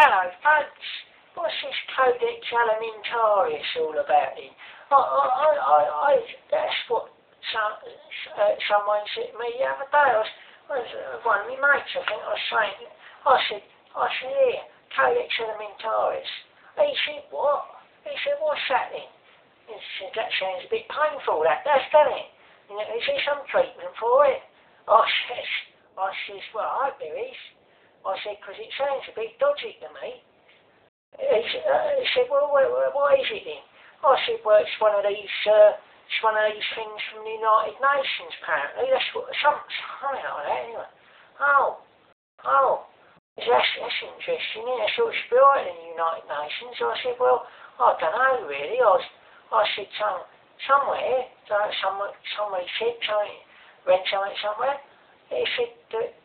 Hello, folks. What's this Codex Alimentarius all about then? That's what someone said to me the other day. One of my mates, I think, I was saying, I said, here, Codex Alimentarius. He said, what? He said, what's that then? He said, that sounds a bit painful, that does, doesn't it? Is there some treatment for it? I says, well, I hope there is. I said, because it sounds a bit dodgy to me. He said, well, what is it then? I said, well, it's one of these things from the United Nations, apparently. That's what, something like that, anyway. That's interesting, isn't it? I thought it should be right in the United Nations. I said, well, I don't know, really. I said, somewhere said something, read something somewhere. It said that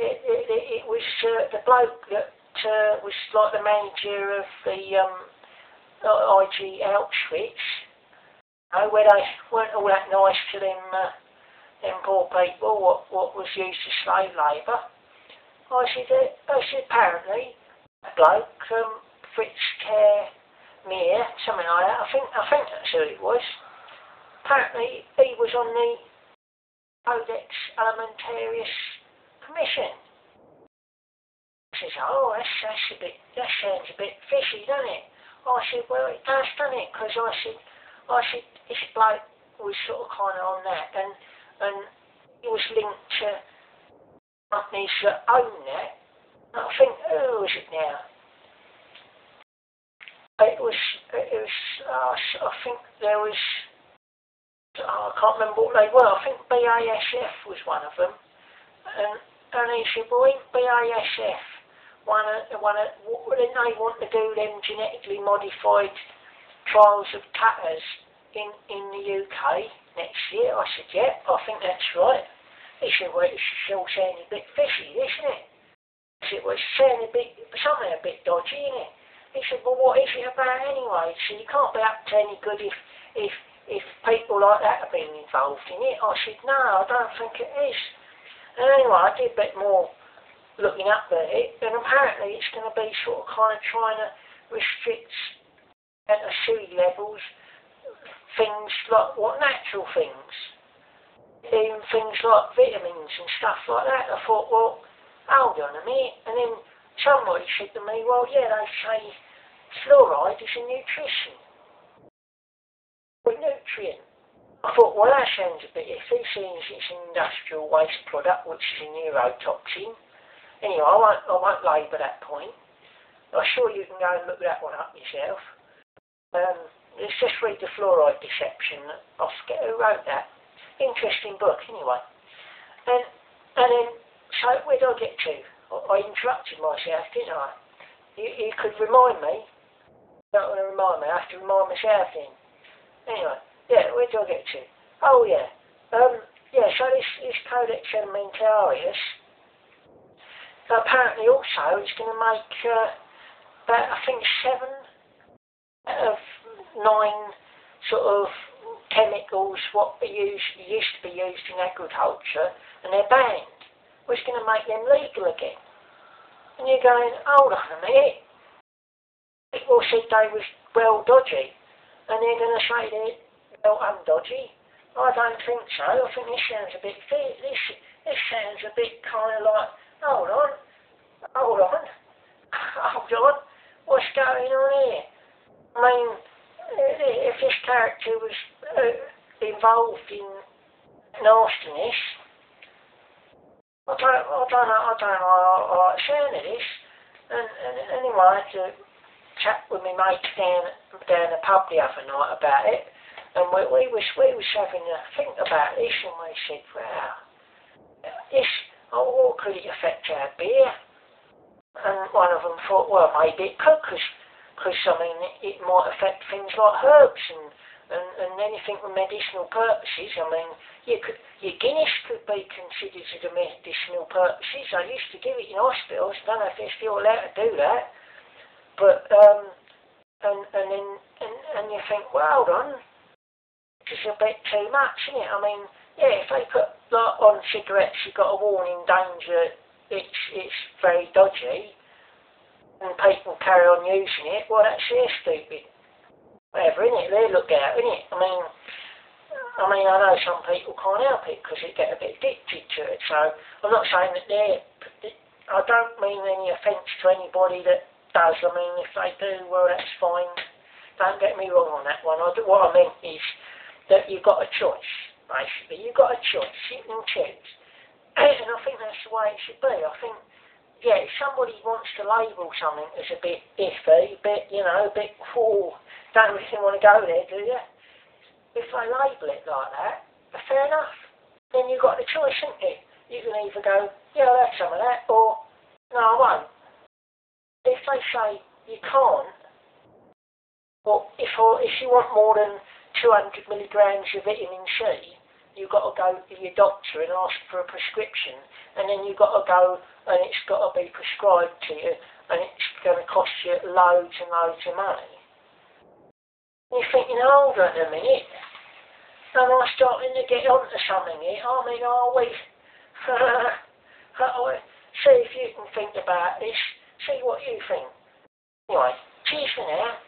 it was the bloke that was like the manager of the IG Auschwitz, where they weren't all that nice to them poor people, what was used as slave labour. I said apparently a bloke, Fritz Meer, something like that. I think that's who it was. Apparently he was on the Codex Alimentarius Commission. I says, oh, that sounds a bit fishy, doesn't it? I said, well, it does, doesn't it? Because I said, this bloke was sort of kind of on that, and it was linked to companies that own that. I think, who was it now? I think there was, I can't remember what they were. I think BASF was one of them. And he said, well, ain't BASF didn't they want to do them genetically modified trials of tatters in the UK next year? I said, yeah, I think that's right. He said, well, it's still sounding a bit fishy, isn't it? I said, well, it's sounding something a bit dodgy, isn't it? He said, well, what is it about anyway? He said, you can't be up to any good if people like that have been involved in it. I said, no, I don't think it is. And anyway, I did a bit more looking up at it, and apparently it's going to be sort of kind of trying to restrict at the sea levels things like natural things, even things like vitamins and stuff like that. I thought, well, hold on a minute. And then somebody said to me, well, yeah, they say fluoride is a nutrient. I thought, well, that sounds a bit iffy, seeing as it's an industrial waste product, which is a neurotoxin. Anyway, I won't labour that point. I'm sure you can go and look that one up yourself. Let's just read the Fluoride Deception. I forget who wrote that. Interesting book, anyway. And then, so where do I get to? I interrupted myself, didn't I? You could remind me. You don't want to remind me, I have to remind myself then. Anyway. Yeah, where do I get to? Oh, yeah. So this Codex Alimentarius, apparently also it's going to make about, I think, 7 out of 9 sort of chemicals what used to be used in agriculture, and they're banned. We're going to make them legal again. And you're going, hold on a minute. People said they was well dodgy, and they're going to say they're I'm dodgy. I don't think so. I think this sounds a bit this sounds a bit kind of like, hold on, what's going on here? I mean, if this character was involved in nastiness, I don't know I like the sound of this. And anyway, I had to chat with my mates down the pub the other night about it. And we was having a think about this, and we said, wow, what could it affect our beer? And one of them thought, well, maybe it could, because I mean, it might affect things like herbs and anything with medicinal purposes. I mean, your Guinness could be considered to medicinal purposes. I used to give it in hospitals. I don't know if they're still allowed to do that. But and you think, well, hold on. It's a bit too much, isn't it? I mean, yeah, if they put like on cigarettes, you've got a warning danger, it's very dodgy. people carry on using it, well, that's their stupid. Whatever, innit? They look out, innit? I mean, I know some people can't help it because they get a bit addicted to it. So I'm not saying that I don't mean any offence to anybody that does. I mean, if they do, well, that's fine. Don't get me wrong on that one. What I meant is that you've got a choice, basically. You've got a choice. You can choose. And I think that's the way it should be. I think, yeah, if somebody wants to label something as a bit iffy, a bit, don't really want to go there, do you? If they label it like that, fair enough. Then you've got the choice, haven't you? You can either go, yeah, I'll have some of that, or, no, I won't. If they say you can't, or if you want more than 200 milligrams of vitamin C, you've got to go to your doctor and ask for a prescription, and then you've got to go and it's got to be prescribed to you, and it's going to cost you loads and loads of money. And you're thinking, hold on a minute, am I starting to get onto something here? I mean, are we? See if you can think about this, see what you think. Anyway, cheers for now.